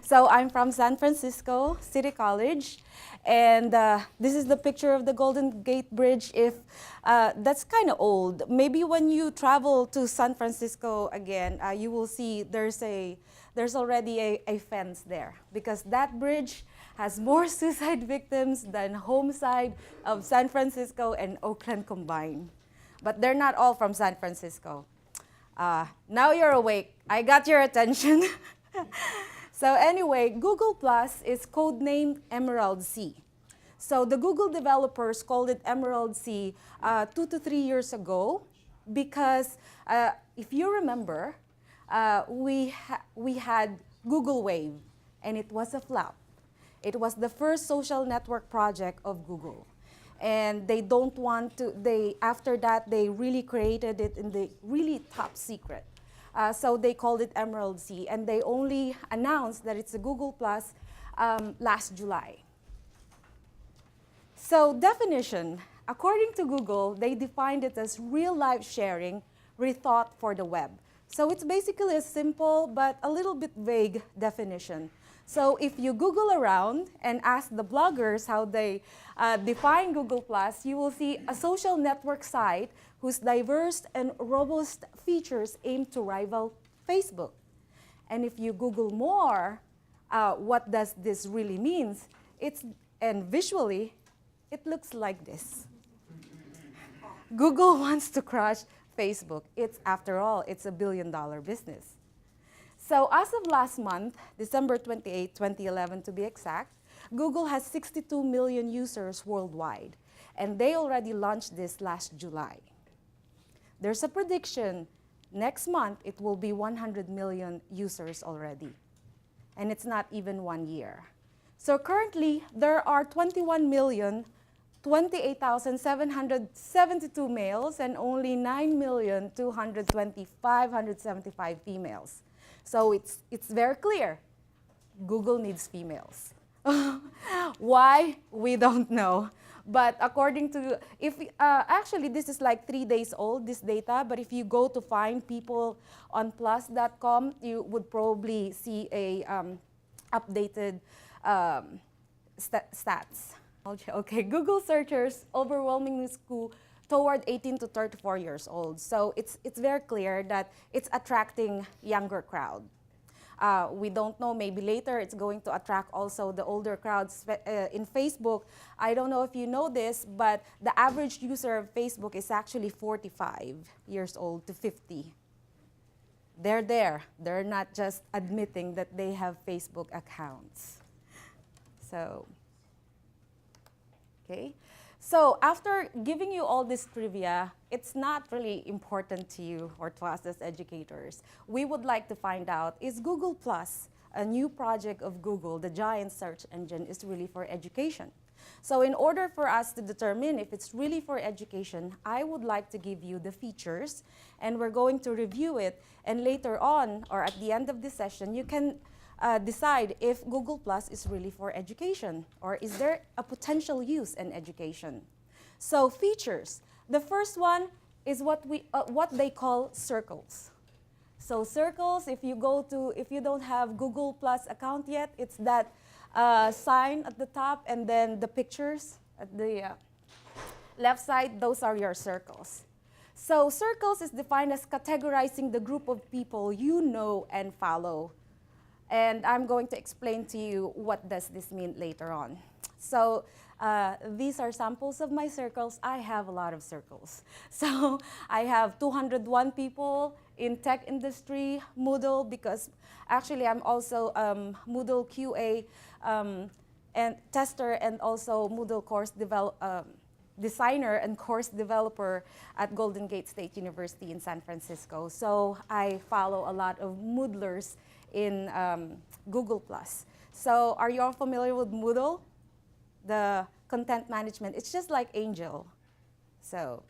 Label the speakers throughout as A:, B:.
A: So I'm from San Francisco City College, and this is the picture of the Golden Gate Bridge. If that's kind of old, maybe when you travel to San Francisco again, you will see there's already a fence there, because that bridge has more suicide victims than homicide of San Francisco and Oakland combined. But they're not all from San Francisco. Now you're awake. I got your attention. So anyway, Google Plus is codenamed Emerald Sea. So the Google developers called it Emerald Sea 2 to 3 years ago because if you remember, we had Google Wave, and it was a flop. It was the first social network project of Google. And they don't want to, after that, they really created it in the really top secret. So they called it Emerald Sea, and they only announced that it's a Google Plus last July. So definition, according to Google, they defined it as real-life sharing rethought for the web. So it's basically a simple but a little bit vague definition. So if you Google around and ask the bloggers how they define Google+, you will see a social network site whose diverse and robust features aim to rival Facebook. And if you Google more, what does this really mean? And visually, it looks like this. Google wants to crush Facebook. After all, it's a billion-dollar business. So as of last month, December 28, 2011 to be exact, Google has 62 million users worldwide, and they already launched this last July. There's a prediction next month it will be 100 million users already, and it's not even 1 year. So currently, there are 21,028,772 males and only 9,225,175 females. So it's very clear, Google needs females. Why? We don't know. But according to, actually this is like 3 days old, this data, but if you go to find people on plus.com, you would probably see a updated stats. Okay, Google searchers overwhelmingly skew toward 18 to 34 years old. So it's very clear that it's attracting younger crowd. We don't know, maybe later it's going to attract also the older crowds. In Facebook, I don't know if you know this, but the average user of Facebook is actually 45 years old to 50. They're there. They're not just admitting that they have Facebook accounts. So, okay. So after giving you all this trivia, it's not really important to you or to us as educators. We would like to find out, is Google Plus, a new project of Google, the giant search engine, is really for education? So in order for us to determine if it's really for education, I would like to give you the features, and we're going to review it, and later on, or at the end of this session, you can decide if Google Plus is really for education, or is there a potential use in education. So features. The first one is what they call circles. So circles, if you don't have Google Plus account yet, it's that sign at the top and then the pictures at the left side, those are your circles. So circles is defined as categorizing the group of people you know and follow. And I'm going to explain to you what does this mean later on. So these are samples of my circles. I have a lot of circles. So I have 201 people in tech industry, Moodle, because actually I'm also Moodle QA and tester, and also Moodle course designer and course developer at Golden Gate State University in San Francisco. So I follow a lot of Moodlers in Google+. So are you all familiar with Moodle? The content management, it's just like Angel. So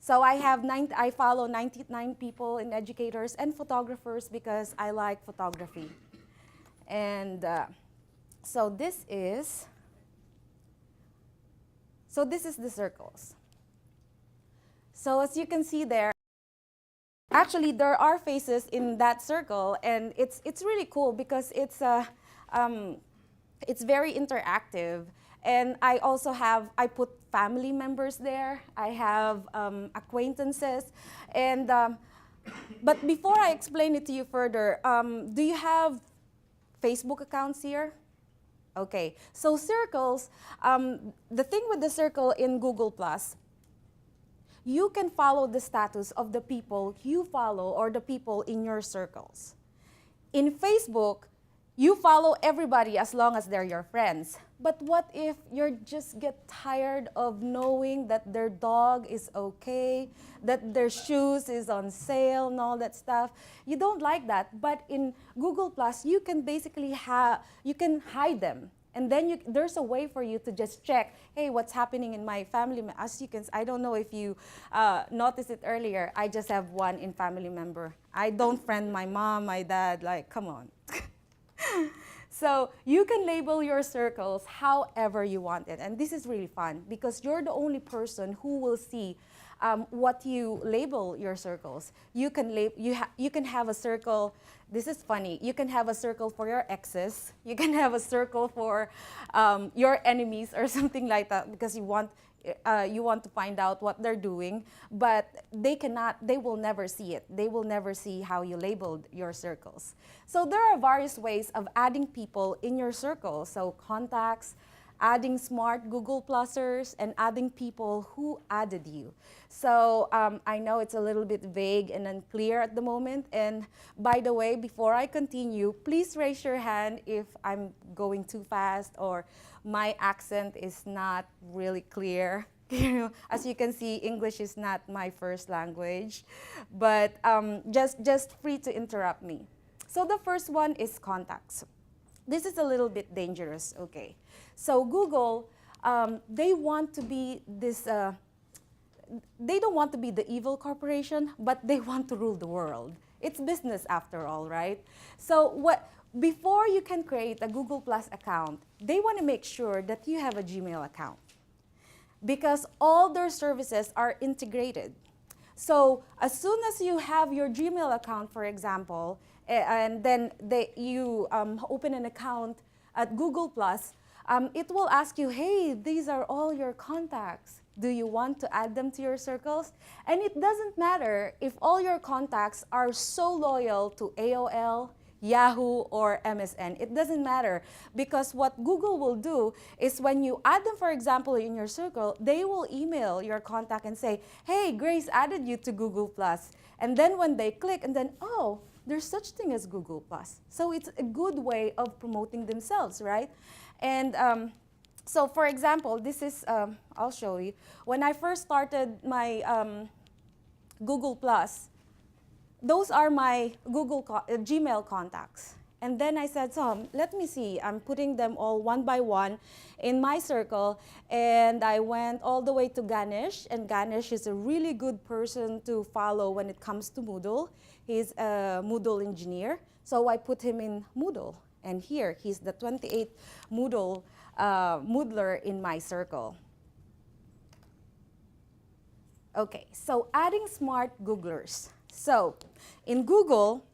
A: I follow 99 people in educators and photographers because I like photography. And so this is the circles. So as you can see there, actually there are faces in that circle, and it's really cool because it's it's very interactive. And I also I put family members there. I have acquaintances. And, but before I explain it to you further, do you have Facebook accounts here? Okay, so circles, the thing with the circle in Google Plus, you can follow the status of the people you follow or the people in your circles. In Facebook, you follow everybody as long as they're your friends. But what if you just get tired of knowing that their dog is okay, that their shoes is on sale and all that stuff? You don't like that. But in Google Plus, you can basically you can hide them. And then there's a way for you to just check, hey, what's happening in my family? As you can, I don't know if you noticed it earlier, I just have one in family member. I don't friend my mom, my dad, like, come on. So you can label your circles however you want it. And this is really fun because you're the only person who will see what you label your circles. You can have a circle. This is funny. You can have a circle for your exes. You can have a circle for your enemies or something like that because you want to find out what they're doing, but they will never see it. They will never see how you labeled your circles. So there are various ways of adding people in your circle. So contacts, adding smart Google Plusers, and adding people who added you. So I know it's a little bit vague and unclear at the moment. And by the way, before I continue, please raise your hand if I'm going too fast or my accent is not really clear. As you can see, English is not my first language, but just free to interrupt me. So the first one is contacts. This is a little bit dangerous, okay? So Google, they want to be this, they don't want to be the evil corporation, but they want to rule the world. It's business after all, right? So before you can create a Google Plus account, they want to make sure that you have a Gmail account because all their services are integrated. So as soon as you have your Gmail account, for example, and then you open an account at Google Plus, it will ask you, hey, these are all your contacts. Do you want to add them to your circles? And it doesn't matter if all your contacts are so loyal to AOL, Yahoo, or MSN. It doesn't matter because what Google will do is when you add them, for example, in your circle, they will email your contact and say, hey, Grace added you to Google+. And then when they click and then, oh, there's such thing as Google+. So it's a good way of promoting themselves, right? And so for example, this is, I'll show you. When I first started my Google+, those are my Gmail contacts. And then I said, so let me see, I'm putting them all one by one in my circle. And I went all the way to Ganesh. And Ganesh is a really good person to follow when it comes to Moodle. He's a Moodle engineer. So I put him in Moodle. And here, he's the 28th Moodler in my circle. Okay, so adding smart Googlers. So in Google,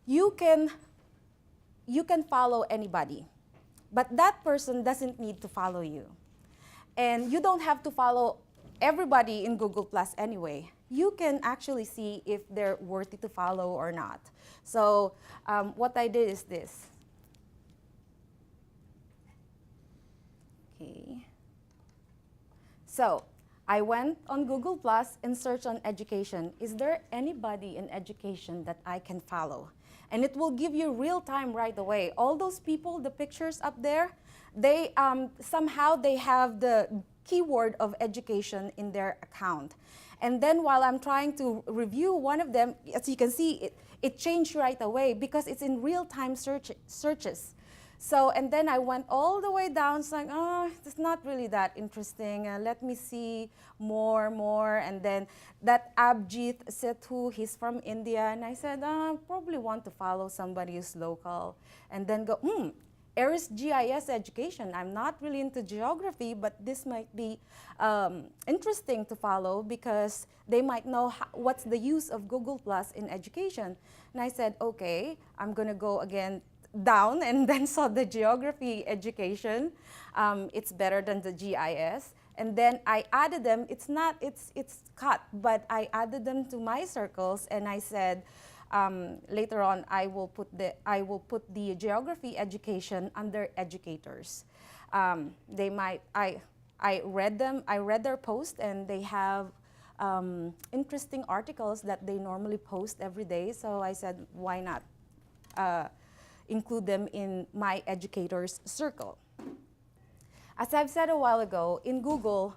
A: you can follow anybody, but that person doesn't need to follow you. And you don't have to follow everybody in Google Plus anyway. You can actually see if they're worthy to follow or not. So what I did is this. Okay. So I went on Google Plus and searched on education. Is there anybody in education that I can follow? And it will give you real time right away. All those people, the pictures up there, they somehow they have the keyword of education in their account. And then while I'm trying to review one of them, as you can see, it changed right away because it's in real time searches. So, and then I went all the way down, so like, oh, it's not really that interesting. Let me see more. And then that Abjit Sethu, he's from India. And I said, I probably want to follow somebody who's local. And then go, Eris GIS education. I'm not really into geography, but this might be interesting to follow because they might know what's the use of Google Plus in education. And I said, okay, I'm going to go again down and then saw the geography education. It's better than the GIS. And then I added them. It's cut, but I added them to my circles, and I said, later on, I will put the geography education under educators. I read them. I read their post, and they have interesting articles that they normally post every day. So I said, why not include them in my educators circle? As I've said a while ago, in Google,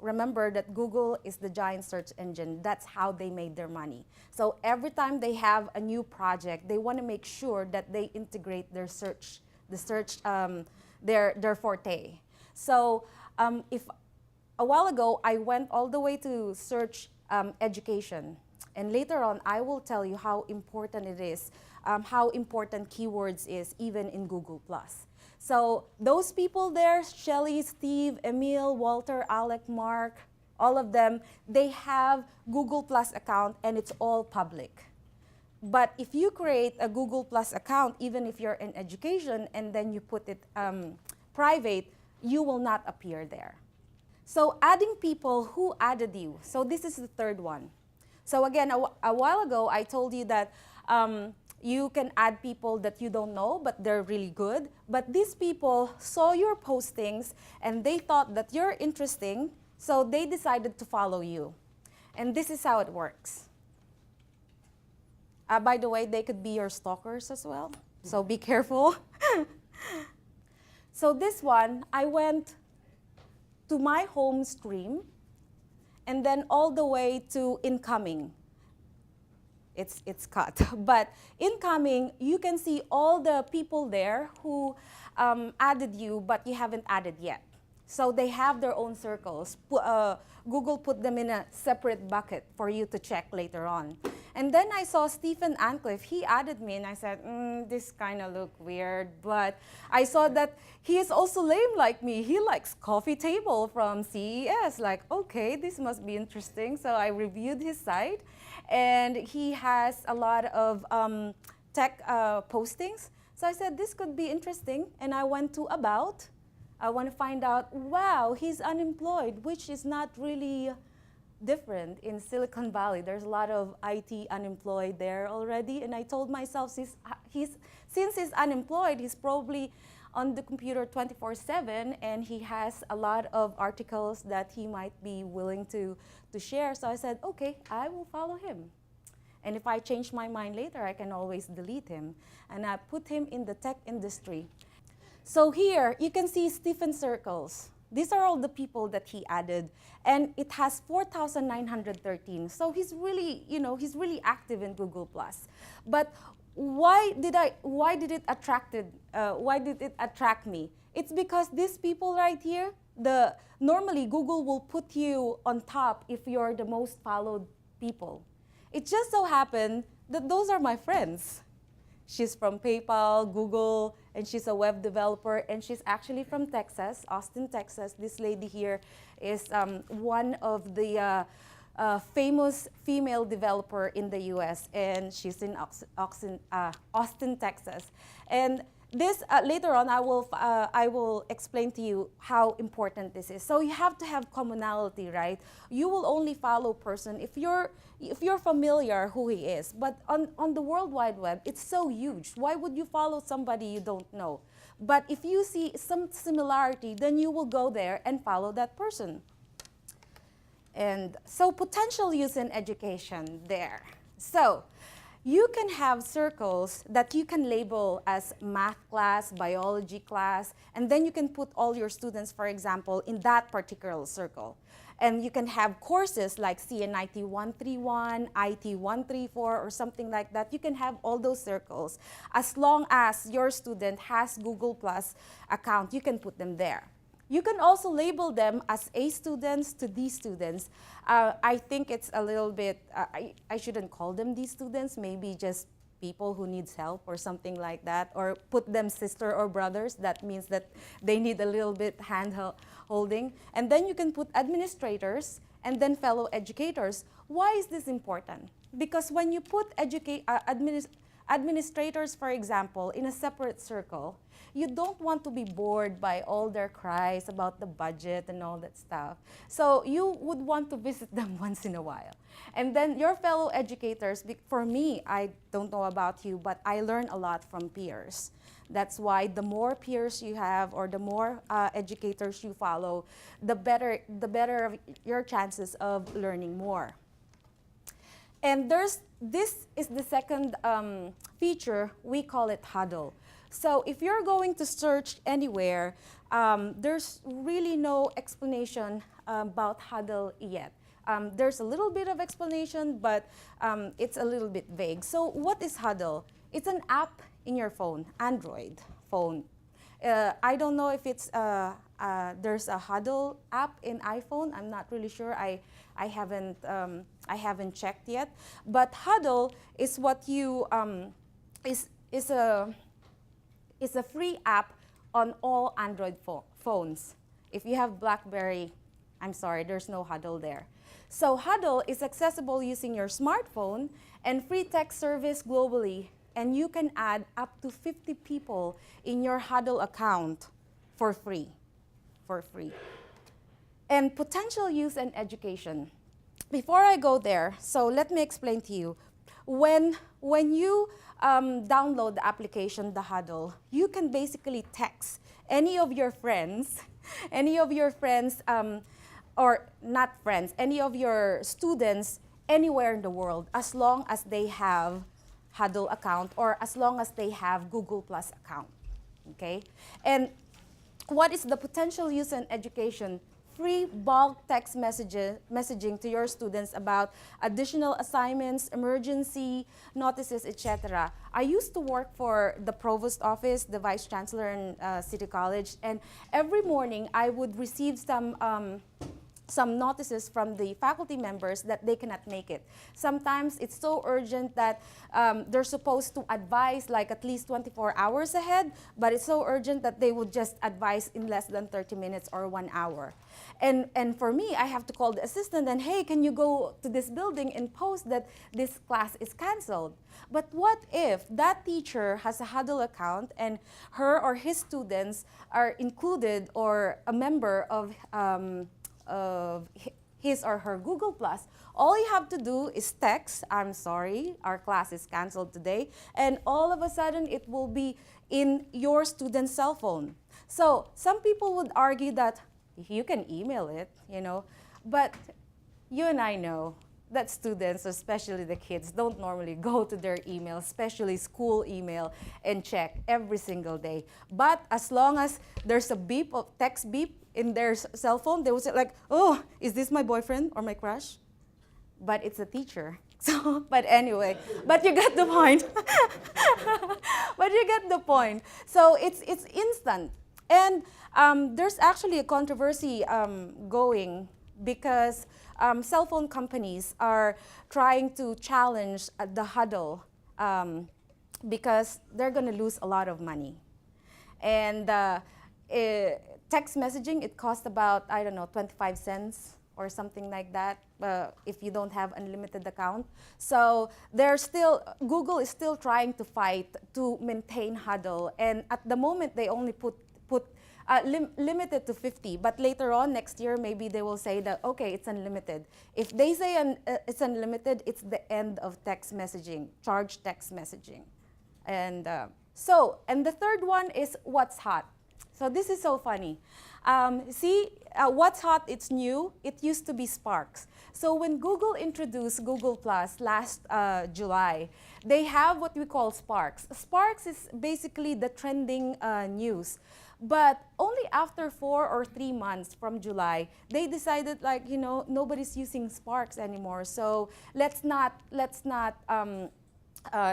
A: remember that Google is the giant search engine. That's how they made their money. So every time they have a new project, they want to make sure that they integrate their their forte. So if a while ago, I went all the way to search education. And later on, I will tell you how important it is, how important keywords is even in Google+. So those people there, Shelly, Steve, Emil, Walter, Alec, Mark, all of them, they have Google+ account, and it's all public. But if you create a Google+ account, even if you're in education, and then you put it private, you will not appear there. So adding people, who added you? So this is the third one. So again, a while ago, I told you that you can add people that you don't know, but they're really good. But these people saw your postings, and they thought that you're interesting, so they decided to follow you. And this is how it works. By the way, they could be your stalkers as well, so be careful. So this one, I went to my home stream, and then all the way to incoming. It's cut. But incoming, you can see all the people there who added you, but you haven't added yet. So they have their own circles. Google put them in a separate bucket for you to check later on. And then I saw Stephen Ancliffe. He added me, and I said, this kind of look weird. But I saw that he is also lame like me. He likes coffee table from CES. Like, okay, this must be interesting. So I reviewed his site, and he has a lot of tech postings. So I said, this could be interesting. And I went to About. I want to find out, wow, he's unemployed, which is not really different in Silicon Valley. There's a lot of IT unemployed there already. And I told myself, since he's unemployed, he's probably on the computer 24/7, and he has a lot of articles that he might be willing to share. So I said, okay, I will follow him. And if I change my mind later, I can always delete him. And I put him in the tech industry. So here, you can see Stephen Circles. These are all the people that he added, and it has 4,913. So he's really, he's really active in Google+. But why did it attract me? It's because these people right here, normally Google will put you on top if you're the most followed people. It just so happened that those are my friends. She's from PayPal, Google, and she's a web developer, and she's actually from Texas, Austin, Texas. This lady here is one of the famous female developer in the US, and she's in Austin, Texas. And this, later on, I will explain to you how important this is. So you have to have commonality, right? You will only follow person if you're familiar who he is. But on the World Wide Web, it's so huge. Why would you follow somebody you don't know? But if you see some similarity, then you will go there and follow that person. And so potential use in education there. So you can have circles that you can label as math class, biology class, and then you can put all your students, for example, in that particular circle. And you can have courses like CNIT 131, IT 134, or something like that. You can have all those circles. As long as your student has Google+ account, you can put them there. You can also label them as A students to D students. I think it's a little bit, I shouldn't call them D students, maybe just people who needs help or something like that, or put them sister or brothers. That means that they need a little bit hand holding. And then you can put administrators and then fellow educators. Why is this important? Because when you put administrators, for example, in a separate circle, you don't want to be bored by all their cries about the budget and all that stuff. So you would want to visit them once in a while. And then your fellow educators, for me, I don't know about you, but I learn a lot from peers. That's why the more peers you have or the more educators you follow, the better your chances of learning more. And this is the second feature, we call it huddle. So if you're going to search anywhere, there's really no explanation about huddle yet. There's a little bit of explanation, but it's a little bit vague. So what is huddle? It's an app in your phone, Android phone. I don't know if it's there's a huddle app in iPhone. I'm not really sure. I haven't checked yet. But huddle is what you is a free app on all Android phones. If you have BlackBerry, I'm sorry, there's no huddle there. So huddle is accessible using your smartphone and free text service globally. And you can add up to 50 people in your huddle account for free. And potential use and education. Before I go there, so let me explain to you. When you download the application, the Huddle, you can basically text any of your friends, or not friends, any of your students anywhere in the world, as long as they have Huddle account or as long as they have Google Plus account, okay? And what is the potential use in education? Free bulk text messaging to your students about additional assignments, emergency notices, etc. I used to work for the provost office, the vice chancellor in City College, and every morning I would receive some notices from the faculty members that they cannot make it. Sometimes it's so urgent that they're supposed to advise like at least 24 hours ahead, but it's so urgent that they would just advise in less than 30 minutes or 1 hour. And for me, I have to call the assistant and, hey, can you go to this building and post that this class is canceled? But what if that teacher has a Huddle account and her or his students are included or a member of his or her Google Plus? All you have to do is text, I'm sorry, our class is canceled today, and all of a sudden it will be in your student's cell phone. So some people would argue that you can email it, but you and I know that students, especially the kids, don't normally go to their email, especially school email, and check every single day. But as long as there's a beep, of text beep in their cell phone, they will say like, oh, is this my boyfriend or my crush? But it's a teacher. So, but anyway, but you get the point. But you get the point. So it's instant. And there's actually a controversy going because cell phone companies are trying to challenge the Huddle because they're going to lose a lot of money. And text messaging, it costs about, 25 cents or something like that if you don't have unlimited account. So Google is still trying to fight to maintain Huddle. And at the moment, they only put limited to 50, but later on next year, maybe they will say that, okay, it's unlimited. If they say it's unlimited, it's the end of text messaging, charge text messaging. And and the third one is what's hot. So this is so funny. What's hot, it's new. It used to be Sparks. So when Google introduced Google Plus last July, they have what we call Sparks. Sparks is basically the trending news. But only after 4 or 3 months from July, they decided nobody's using Sparks anymore. So let's not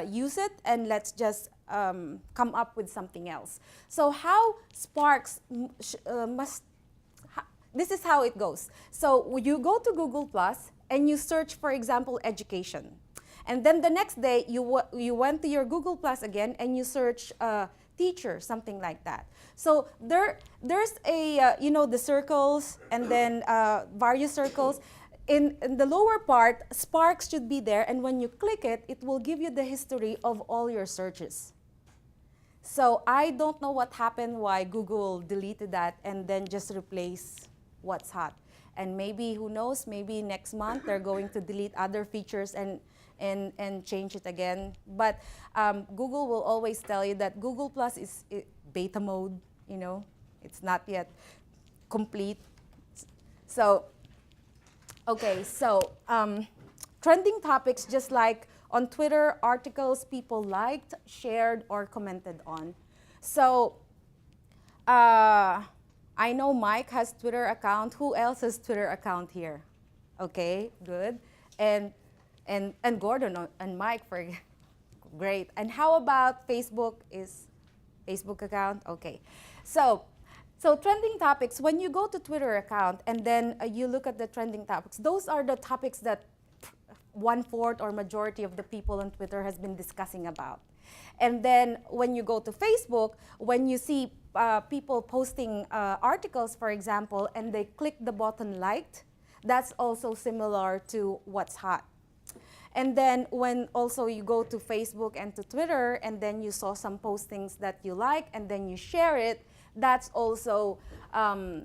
A: use it, and let's just come up with something else. So how Sparks this is how it goes. So you go to Google Plus and you search, for example, education. And then the next day, you went to your Google Plus again and you search teacher, something like that. So there's the circles and then various circles. in the lower part, Sparks should be there, and when you click it, it will give you the history of all your searches. So I don't know what happened, why Google deleted that and then just replace what's hot. And maybe, who knows, maybe next month they're going to delete other features and change it again. But Google will always tell you that Google Plus is beta mode, you know, it's not yet complete. So, okay, so trending topics, just like on Twitter, articles people liked, shared, or commented on. So I know Mike has Twitter account. Who else has Twitter account here? Okay, good. And Gordon and Mike, for great. And how about Facebook? Is Facebook account? Okay. So trending topics, when you go to Twitter account and then you look at the trending topics, those are the topics that 1/4 or majority of the people on Twitter has been discussing about. And then when you go to Facebook, when you see people posting articles, for example, and they click the button liked, that's also similar to what's hot. And then when also you go to Facebook and to Twitter, and then you saw some postings that you like, and then you share it, that's also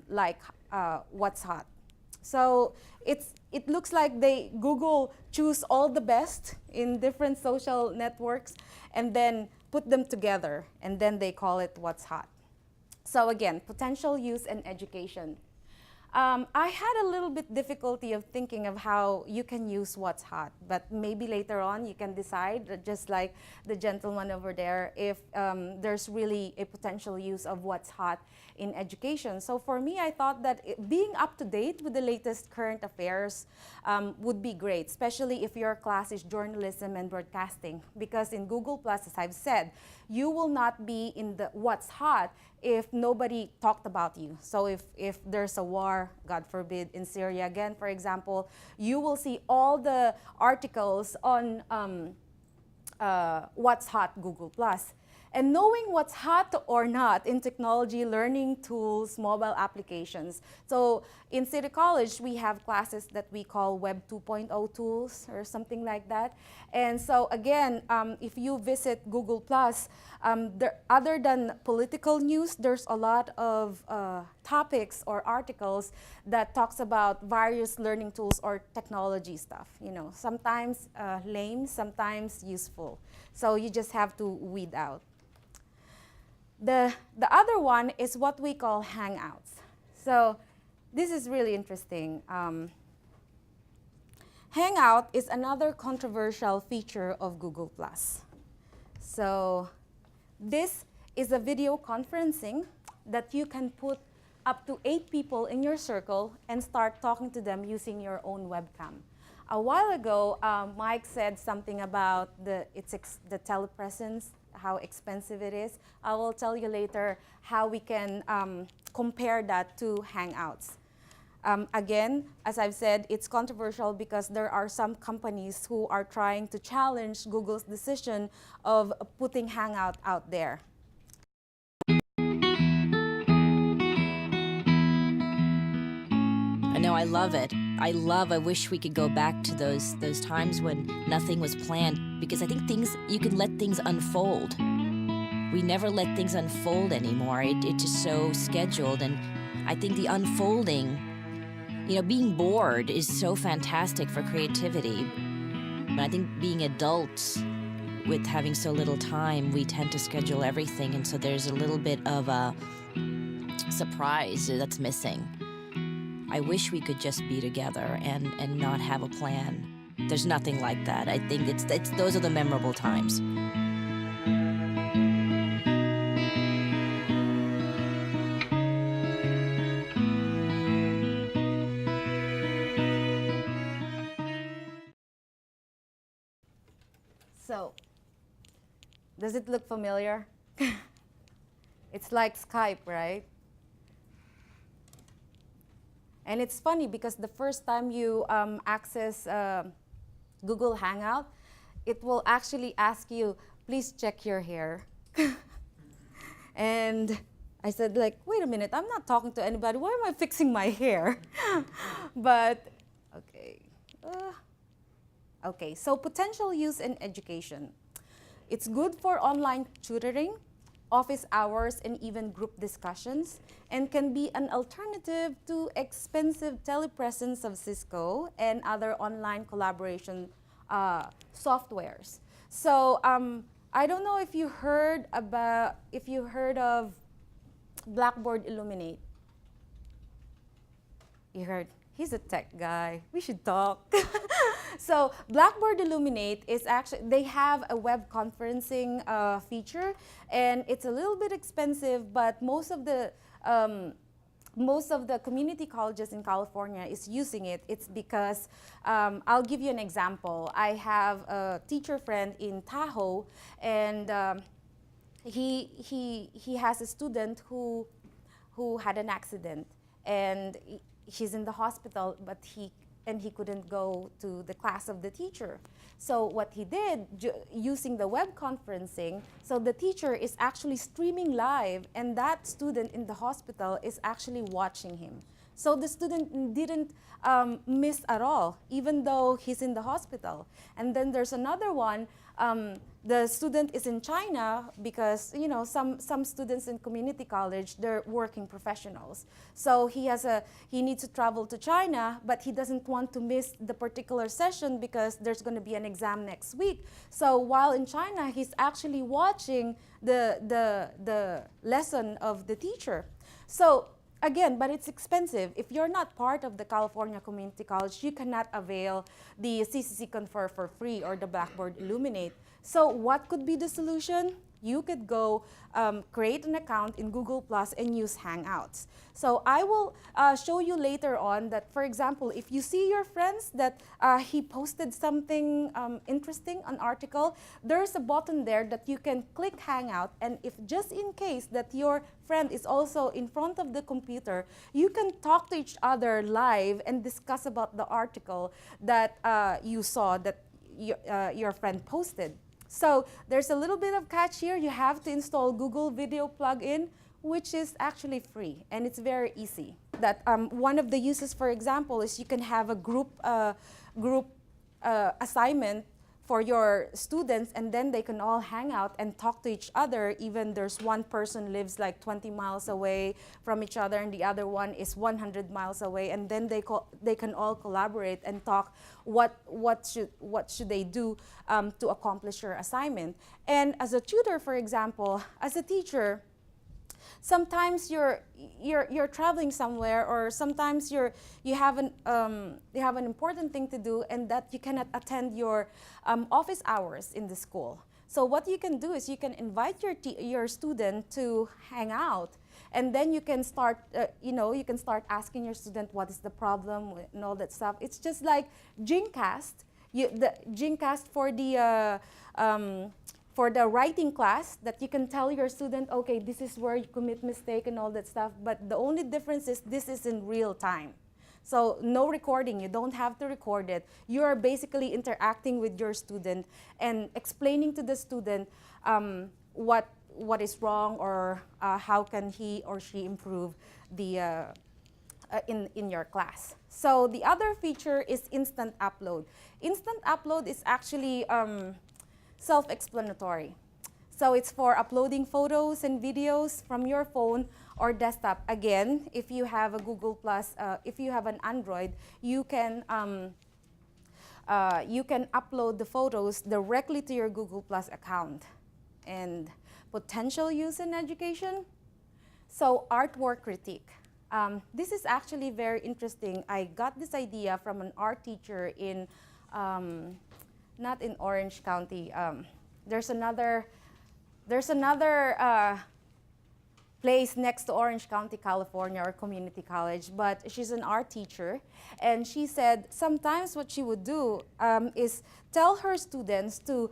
A: like what's hot. So it looks like Google choose all the best in different social networks and then put them together, and then they call it what's hot. So again, potential use and education. I had a little bit difficulty of thinking of how you can use what's hot, but maybe later on you can decide, just like the gentleman over there, if there's really a potential use of what's hot in education. So for me, I thought that being up to date with the latest current affairs would be great, especially if your class is journalism and broadcasting, because in Google Plus, as I've said, you will not be in the what's hot if nobody talked about you. So if there's a war, God forbid, in Syria again, for example, you will see all the articles on what's hot Google Plus. And knowing what's hot or not in technology, learning tools, mobile applications. So in City College, we have classes that we call Web 2.0 tools or something like that. And so again, if you visit Google Plus, other than political news, there's a lot of topics or articles that talks about various learning tools or technology stuff. You know, sometimes lame, sometimes useful. So you just have to weed out. The other one is what we call Hangouts. So this is really interesting. Hangout is another controversial feature of Google+. So this is a video conferencing that you can put up to 8 people in your circle and start talking to them using your own webcam. A while ago, Mike said something about the telepresence, how expensive it is. I will tell you later how we can compare that to Hangouts. Again, as I've said, it's controversial because there are some companies who are trying to challenge Google's decision of putting Hangout out there.
B: I know, I love it. I wish we could go back to those times when nothing was planned, because I think you can let things unfold. We never let things unfold anymore. It's just so scheduled, and I think the unfolding, being bored is so fantastic for creativity. But I think being adults, with having so little time, we tend to schedule everything, and so there's a little bit of a surprise that's missing. I wish we could just be together and not have a plan. There's nothing like that. I think those are the memorable times.
A: So, does it look familiar? It's like Skype, right? And it's funny because the first time you access Google Hangout, it will actually ask you, please check your hair. And I said, like, wait a minute, I'm not talking to anybody. Why am I fixing my hair? But Okay. Okay, so potential use in education. It's good for online tutoring, office hours, and even group discussions, and can be an alternative to expensive telepresence of Cisco and other online collaboration softwares. So I don't know if you heard of Blackboard Illuminate. You heard? He's a tech guy. We should talk. So Blackboard Illuminate is actually, they have a web conferencing feature, and it's a little bit expensive, but most of the community colleges in California is using it. It's because, I'll give you an example. I have a teacher friend in Tahoe, and he has a student who had an accident, and he's in the hospital, but he couldn't go to the class of the teacher. So what he did, using the web conferencing, so the teacher is actually streaming live, and that student in the hospital is actually watching him. So the student didn't miss at all, even though he's in the hospital. And then there's another one. The student is in China because, you know, some students in community college, they're working professionals. So he needs to travel to China, but he doesn't want to miss the particular session because there's going to be an exam next week. So while in China, he's actually watching the lesson of the teacher. So again, but it's expensive. If you're not part of the California Community College, you cannot avail the CCC Confer for free or the Blackboard Illuminate. So what could be the solution? You could go create an account in Google Plus and use Hangouts. So I will show you later on that, for example, if you see your friends that he posted something interesting, an article, there's a button there that you can click Hangout, and if just in case that your friend is also in front of the computer, you can talk to each other live and discuss about the article that you saw that your friend posted. So there's a little bit of catch here. You have to install Google Video Plugin, which is actually free, and it's very easy. That one of the uses, for example, is you can have a group assignment for your students, and then they can all hang out and talk to each other. Even there's one person lives like 20 miles away from each other, and the other one is 100 miles away, and then they can all collaborate and talk what should they do to accomplish your assignment. And as a tutor, for example, as a teacher, sometimes you're traveling somewhere, or sometimes you have an important thing to do, and that you cannot attend your office hours in the school. So what you can do is you can invite your student to hang out, and then you can start you can start asking your student what is the problem and all that stuff. It's just like Gcast. The Gcast for the writing class, that you can tell your student, okay, this is where you commit mistake and all that stuff, but the only difference is this is in real time. So no recording, you don't have to record it. You are basically interacting with your student and explaining to the student what is wrong, or how can he or she improve the in your class. So the other feature is instant upload. Instant upload is actually self-explanatory. So it's for uploading photos and videos from your phone or desktop. Again, if you have a Google Plus, if you have an Android, you can upload the photos directly to your Google Plus account. And potential use in education. So artwork critique. This is actually very interesting. I got this idea from an art teacher in not in Orange County. There's another place next to Orange County, California, or community college, but she's an art teacher, and she said sometimes what she would do is tell her students to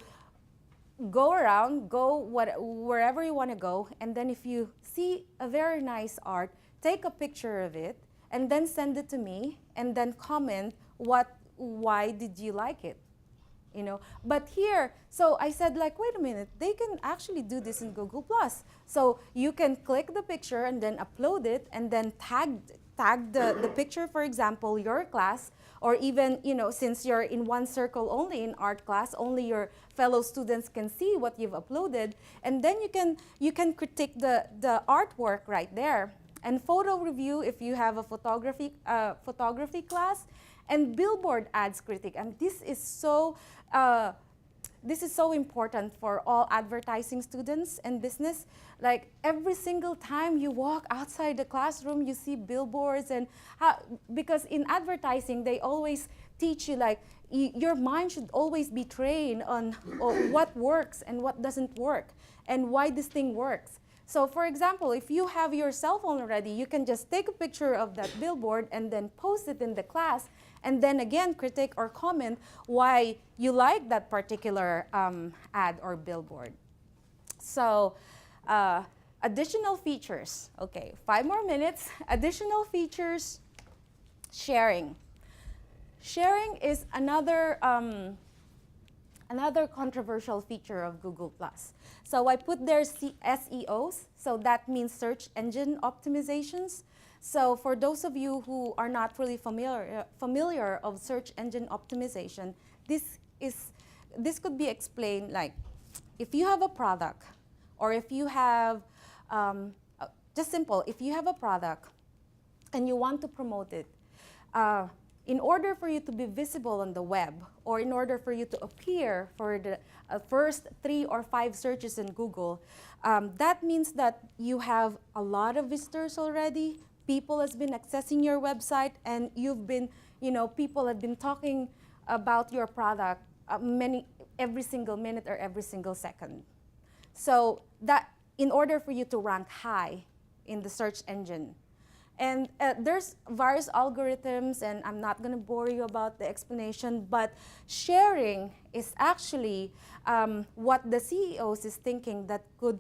A: go around, wherever you want to go, and then if you see a very nice art, take a picture of it, and then send it to me, and then comment why did you like it. You know, but here, so I said, like, wait a minute, they can actually do this in Google Plus. So you can click the picture and then upload it, and then tag tag the picture, for example, your class, or even, since you're in one circle only in art class, only your fellow students can see what you've uploaded, and then you can critique the artwork right there. And photo review if you have a photography class, and billboard ads critique. And this is so important for all advertising students and business. Like every single time you walk outside the classroom, you see billboards, and because in advertising they always teach you like your mind should always be trained on what works and what doesn't work and why this thing works. So for example, if you have your cell phone already, you can just take a picture of that billboard and then post it in the class, and then again critique or comment why you like that particular ad or billboard. So additional features. Okay, 5 more minutes. Additional features, sharing. Sharing is another controversial feature of Google+. So I put there SEOs, so that means search engine optimizations. So for those of you who are not really familiar of search engine optimization, this could be explained like if you have a product, or if you have, just simple, if you have a product and you want to promote it, in order for you to be visible on the web, or in order for you to appear for the first 3 or 5 searches in Google, that means that you have a lot of visitors already. People has been accessing your website, and you've been, people have been talking about your product every single minute or every single second. So that in order for you to rank high in the search engine. And there's various algorithms, and I'm not going to bore you about the explanation, but sharing is actually what the CEOs is thinking that could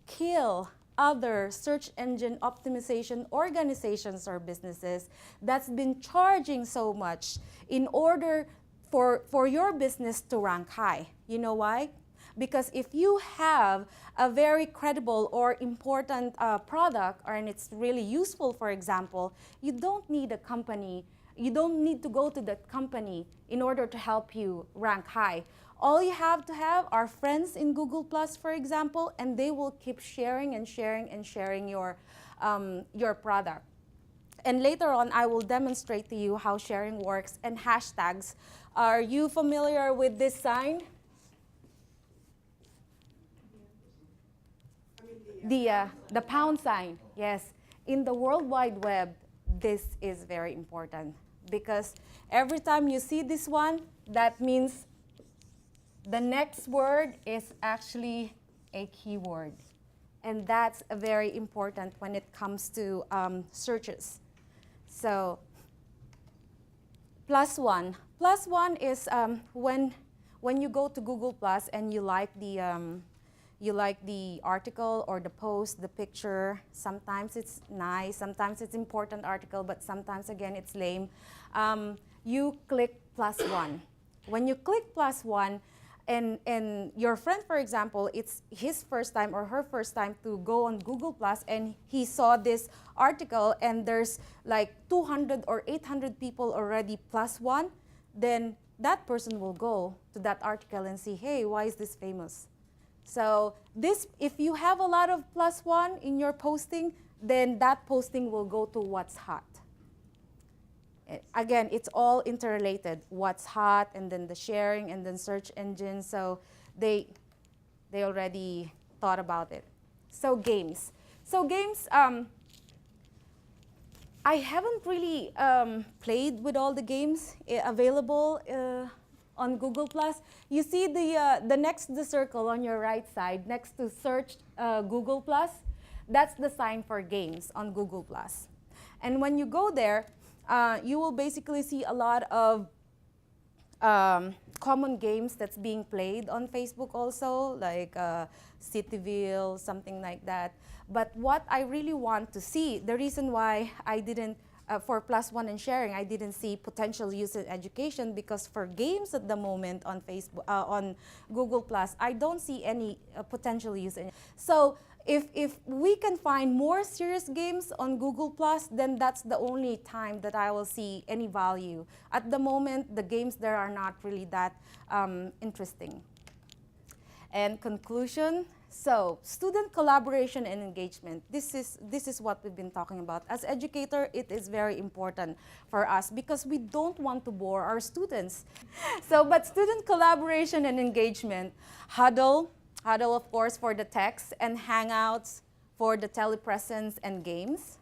A: kill other search engine optimization organizations or businesses that's been charging so much in order for your business to rank high. You know why? Because if you have a very credible or important product, and it's really useful, for example, you don't need a company, you don't need to go to that company in order to help you rank high. All you have to have are friends in Google+, for example, and they will keep sharing and sharing and sharing your product. And later on, I will demonstrate to you how sharing works and hashtags. Are you familiar with this sign? The pound sign, yes. In the World Wide Web, this is very important, because every time you see this one, that means the next word is actually a keyword. And that's very important when it comes to searches. So, +1. +1 is when you go to Google+ and you like the article or the post, the picture. Sometimes it's nice, sometimes it's important article, but sometimes again it's lame. You click +1. When you click +1, and your friend, for example, it's his first time or her first time to go on Google+, and he saw this article and there's like 200 or 800 people already +1, then that person will go to that article and see, hey, why is this famous? So if you have a lot of +1 in your posting, then that posting will go to what's hot. Again, it's all interrelated. What's hot, and then the sharing, and then search engine. So they already thought about it. So games. I haven't really played with all the games available on Google+. You see the next to the circle on your right side, next to search Google+, that's the sign for games on Google+. And when you go there, you will basically see a lot of common games that's being played on Facebook also, like Cityville, something like that. But what I really want to see, the reason why I didn't, for +1 and sharing, I didn't see potential use in education, because for games at the moment on Facebook, on Google+, I don't see any potential use in. So If we can find more serious games on Google Plus, then that's the only time that I will see any value. At the moment, the games there are not really that interesting. And conclusion, so student collaboration and engagement. This is what we've been talking about. As educator, it is very important for us because we don't want to bore our students. So, but student collaboration and engagement, Huddle of course for the text, and Hangouts for the telepresence and games.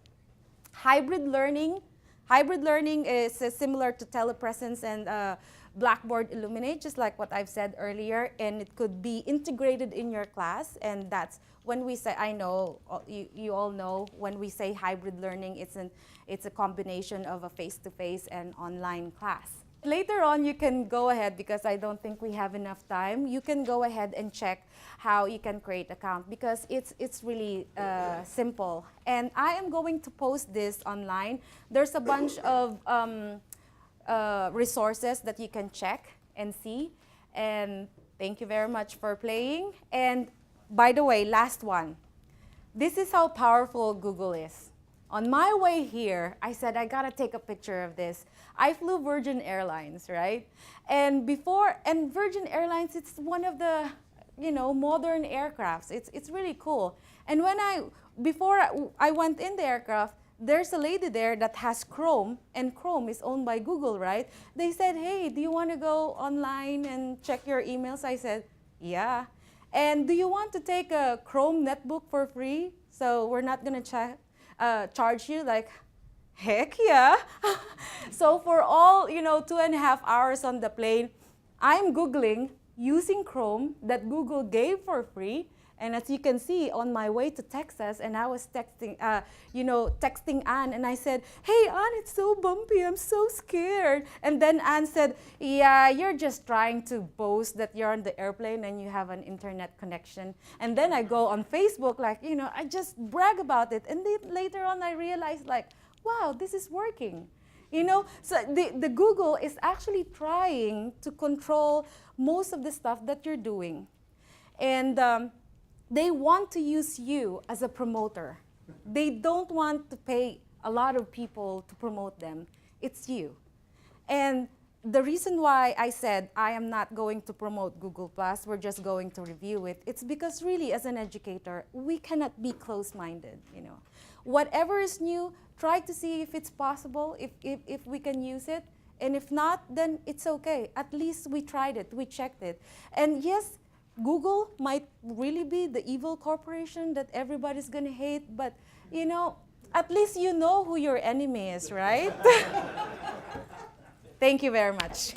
A: Hybrid learning is similar to telepresence and Blackboard Illuminate, just like what I've said earlier, and it could be integrated in your class, and that's when we say, I know, you all know, when we say hybrid learning, it's a combination of a face-to-face and online class. Later on, you can go ahead, because I don't think we have enough time, you can go ahead and check how you can create account, because it's really simple. And I am going to post this online. There's a bunch of resources that you can check and see. And thank you very much for playing. And by the way, last one. This is how powerful Google is. On my way here, I said, I gotta take a picture of this. I flew Virgin Airlines, right? And Virgin Airlines, it's one of the, modern aircrafts. It's really cool. And before I went in the aircraft, there's a lady there that has Chrome, and Chrome is owned by Google, right? They said, hey, do you want to go online and check your emails? I said, yeah. And do you want to take a Chrome netbook for free? So we're not going to charge you? Like, heck yeah. So for all, 2.5 hours on the plane, I'm Googling using Chrome that Google gave for free. And as you can see, on my way to Texas, and I was texting, texting Anne, and I said, hey, Anne, it's so bumpy, I'm so scared. And then Anne said, yeah, you're just trying to boast that you're on the airplane and you have an internet connection. And then I go on Facebook, I just brag about it. And then later on, I realized, wow, this is working. So the Google is actually trying to control most of the stuff that you're doing. And they want to use you as a promoter. They don't want to pay a lot of people to promote them. It's you. And the reason why I said I am not going to promote Google+, we're just going to review it, it's because really as an educator, we cannot be close-minded. Whatever is new, try to see if it's possible, if we can use it. And if not, then it's okay. At least we tried it, we checked it. And yes, Google might really be the evil corporation that everybody's gonna hate, but at least you know who your enemy is, right? Thank you very much.